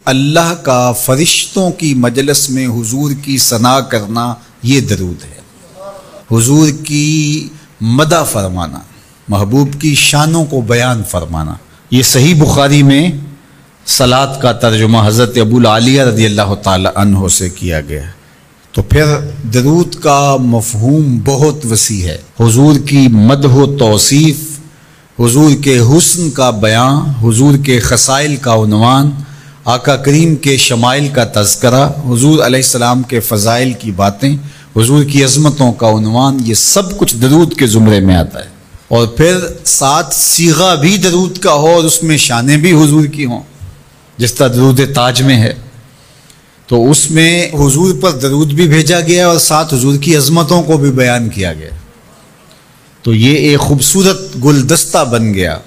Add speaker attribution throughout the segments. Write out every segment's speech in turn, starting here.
Speaker 1: اللہ کا فرشتوں کی مجلس میں حضور کی ثنا کرنا یہ درود ہے، حضور کی مدح فرمانا، محبوب کی شانوں کو بیان فرمانا۔ یہ صحیح بخاری میں صلاۃ کا ترجمہ حضرت ابو العالیہ رضی اللہ تعالی عنہ سے کیا گیا ہے۔ تو پھر درود کا مفہوم بہت وسیع ہے، حضور کی مدح و توصیف، حضور کے حسن کا بیان، حضور کے خصائل کا عنوان، آقا کریم کے شمائل کا تذکرہ، حضور علیہ السلام کے فضائل کی باتیں، حضور کی عظمتوں کا عنوان، یہ سب کچھ درود کے زمرے میں آتا ہے۔ اور پھر ساتھ صیغہ بھی درود کا ہو اور اس میں شانیں بھی حضور کی ہوں، جس طرح درود تاج میں ہے، تو اس میں حضور پر درود بھی بھیجا گیا اور ساتھ حضور کی عظمتوں کو بھی بیان کیا گیا۔ تو یہ ایک خوبصورت گلدستہ بن گیا۔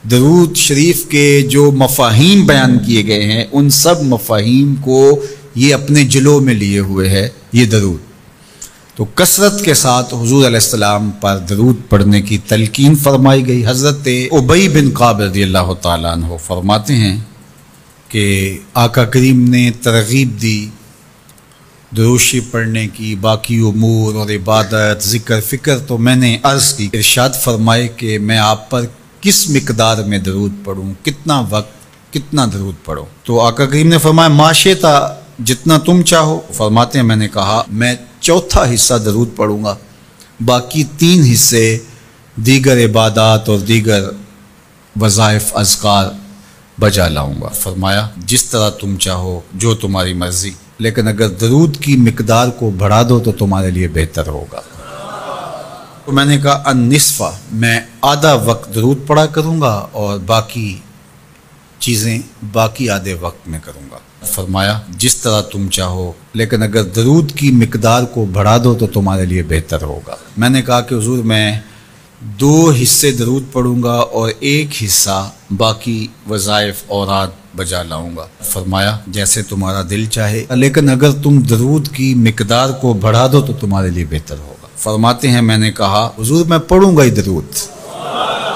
Speaker 1: درود شریف کے جو مفاہیم بیان کیے گئے ہیں، ان سب مفاہیم کو یہ اپنے جلو میں لیے ہوئے ہے یہ درود۔ تو کثرت کے ساتھ حضور علیہ السلام پر درود پڑھنے کی تلقین فرمائی گئی۔ حضرت ابی بن کعب رضی اللہ تعالیٰ عنہ فرماتے ہیں کہ آقا کریم نے ترغیب دی درود شریف پڑھنے کی، باقی امور اور عبادت، ذکر فکر تو میں نے عرض کی، ارشاد فرمائے کہ میں آپ پر کس مقدار میں درود پڑھوں، کتنا وقت، کتنا درود پڑھوں؟ تو آقا کریم نے فرمایا ماشیتا، جتنا تم چاہو۔ فرماتے ہیں میں نے کہا میں چوتھا حصہ درود پڑھوں گا، باقی 3 حصے دیگر عبادات اور دیگر وظائف اذکار بجا لاؤں گا۔ فرمایا جس طرح تم چاہو، جو تمہاری مرضی، لیکن اگر درود کی مقدار کو بڑھا دو تو تمہارے لیے بہتر ہوگا۔ تو میں نے کہا النصف، میں آدھا وقت درود پڑھا کروں گا اور باقی چیزیں باقی آدھے وقت میں کروں گا۔ فرمایا جس طرح تم چاہو، لیکن اگر درود کی مقدار کو بڑھا دو تو تمہارے لیے بہتر ہوگا۔ میں نے کہا کہ حضور میں 2 حصے درود پڑھوں گا اور 1 حصہ باقی وظائف اوراد بجا لاؤں گا۔ فرمایا جیسے تمہارا دل چاہے، لیکن اگر تم درود کی مقدار کو بڑھا دو تو تمہارے لیے بہتر ہوگا۔ فرماتے ہیں میں نے کہا حضور میں پڑھوں گا ہی درود،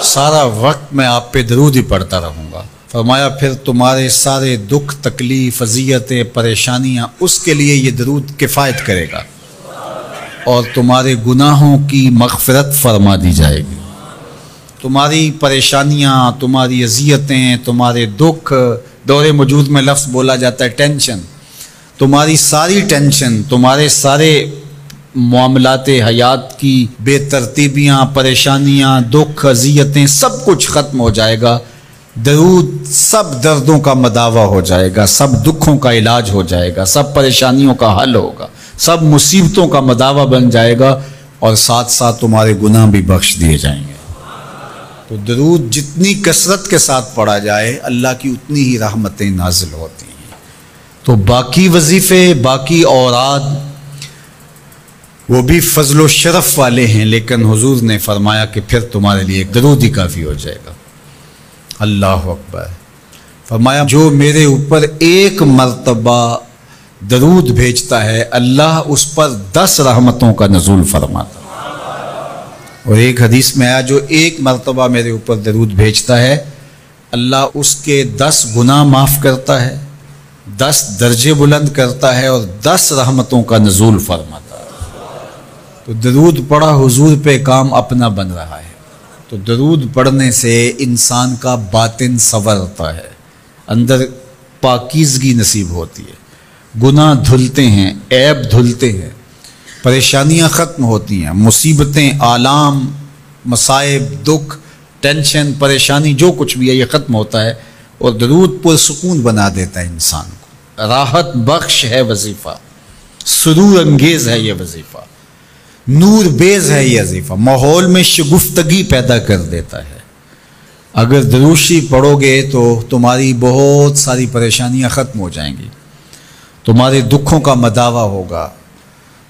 Speaker 1: سارا وقت میں آپ پہ درود ہی پڑھتا رہوں گا۔ فرمایا پھر تمہارے سارے دکھ، تکلیف، اذیتیں، پریشانیاں، اس کے لیے یہ درود کفایت کرے گا اور تمہارے گناہوں کی مغفرت فرما دی جائے گی۔ تمہاری پریشانیاں، تمہاری اذیتیں، تمہارے دکھ، دور موجود میں لفظ بولا جاتا ہے ٹینشن، تمہاری ساری ٹینشن، تمہارے سارے معاملات حیات کی بے ترتیبیاں، پریشانیاں، دکھ، اذیتیں، سب کچھ ختم ہو جائے گا۔ درود سب دردوں کا مداوع ہو جائے گا، سب دکھوں کا علاج ہو جائے گا، سب پریشانیوں کا حل ہوگا، سب مصیبتوں کا مداوع بن جائے گا، اور ساتھ ساتھ تمہارے گناہ بھی بخش دیے جائیں گے۔ تو درود جتنی کثرت کے ساتھ پڑھا جائے اللہ کی اتنی ہی رحمتیں نازل ہوتی ہیں۔ تو باقی وظیفے، باقی اوراد وہ بھی فضل و شرف والے ہیں، لیکن حضور نے فرمایا کہ پھر تمہارے لیے ایک درود ہی کافی ہو جائے گا۔ اللہ اکبر۔ فرمایا جو میرے اوپر 1 مرتبہ درود بھیجتا ہے اللہ اس پر 10 رحمتوں کا نزول فرماتا ہے۔ اور ایک حدیث میں آیا جو 1 مرتبہ میرے اوپر درود بھیجتا ہے اللہ اس کے 10 گناہ معاف کرتا ہے، 10 درجے بلند کرتا ہے اور 10 رحمتوں کا نزول فرماتا ہے۔ تو درود پڑھا حضور پہ کام اپنا بن رہا ہے۔ تو درود پڑھنے سے انسان کا باطن سنورتا ہے، اندر پاکیزگی نصیب ہوتی ہے، گناہ دھلتے ہیں، عیب دھلتے ہیں، پریشانیاں ختم ہوتی ہیں، مصیبتیں، آلام، مصائب، دکھ، ٹینشن، پریشانی جو کچھ بھی ہے یہ ختم ہوتا ہے، اور درود پرسکون بنا دیتا ہے انسان کو۔ راحت بخش ہے وظیفہ، سرور انگیز ہے یہ وظیفہ، نور بیز ہے یہ وظیفہ، ماحول میں شگفتگی پیدا کر دیتا ہے۔ اگر درود شریف پڑھو گے تو تمہاری بہت ساری پریشانیاں ختم ہو جائیں گی، تمہارے دکھوں کا مداوع ہوگا،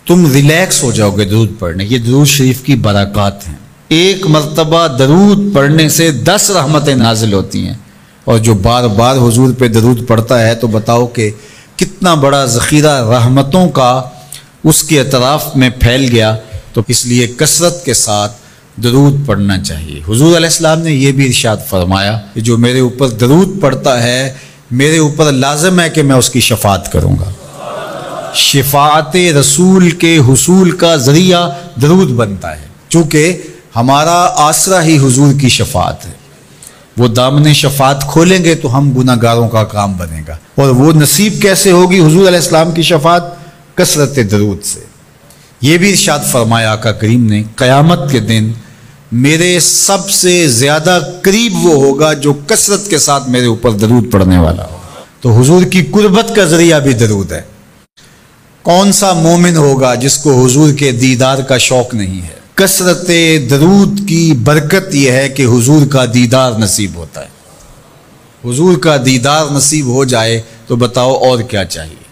Speaker 1: تم ریلیکس ہو جاؤ گے درود پڑھنے۔ یہ درود شریف کی برکات ہیں۔ 1 مرتبہ درود پڑھنے سے 10 رحمتیں نازل ہوتی ہیں، اور جو بار بار حضور پہ درود پڑھتا ہے تو بتاؤ کہ کتنا بڑا ذخیرہ رحمتوں کا اس کے اطراف میں پھیل گیا۔ تو اس لیے کثرت کے ساتھ درود پڑھنا چاہیے۔ حضور علیہ السلام نے یہ بھی ارشاد فرمایا کہ جو میرے اوپر درود پڑھتا ہے میرے اوپر لازم ہے کہ میں اس کی شفاعت کروں گا۔ شفاعت رسول کے حصول کا ذریعہ درود بنتا ہے، چونکہ ہمارا آسرا ہی حضور کی شفاعت ہے۔ وہ دامن شفاعت کھولیں گے تو ہم گناہ گاروں کا کام بنے گا، اور وہ نصیب کیسے ہوگی حضور علیہ السلام کی شفاعت؟ کثرت درود سے۔ یہ بھی ارشاد فرمایا آقا کریم نے، قیامت کے دن میرے سب سے زیادہ قریب وہ ہوگا جو کثرت کے ساتھ میرے اوپر درود پڑھنے والا ہوگا۔ تو حضور کی قربت کا ذریعہ بھی درود ہے۔ کون سا مومن ہوگا جس کو حضور کے دیدار کا شوق نہیں ہے؟ کثرت درود کی برکت یہ ہے کہ حضور کا دیدار نصیب ہوتا ہے۔ حضور کا دیدار نصیب ہو جائے تو بتاؤ اور کیا چاہیے؟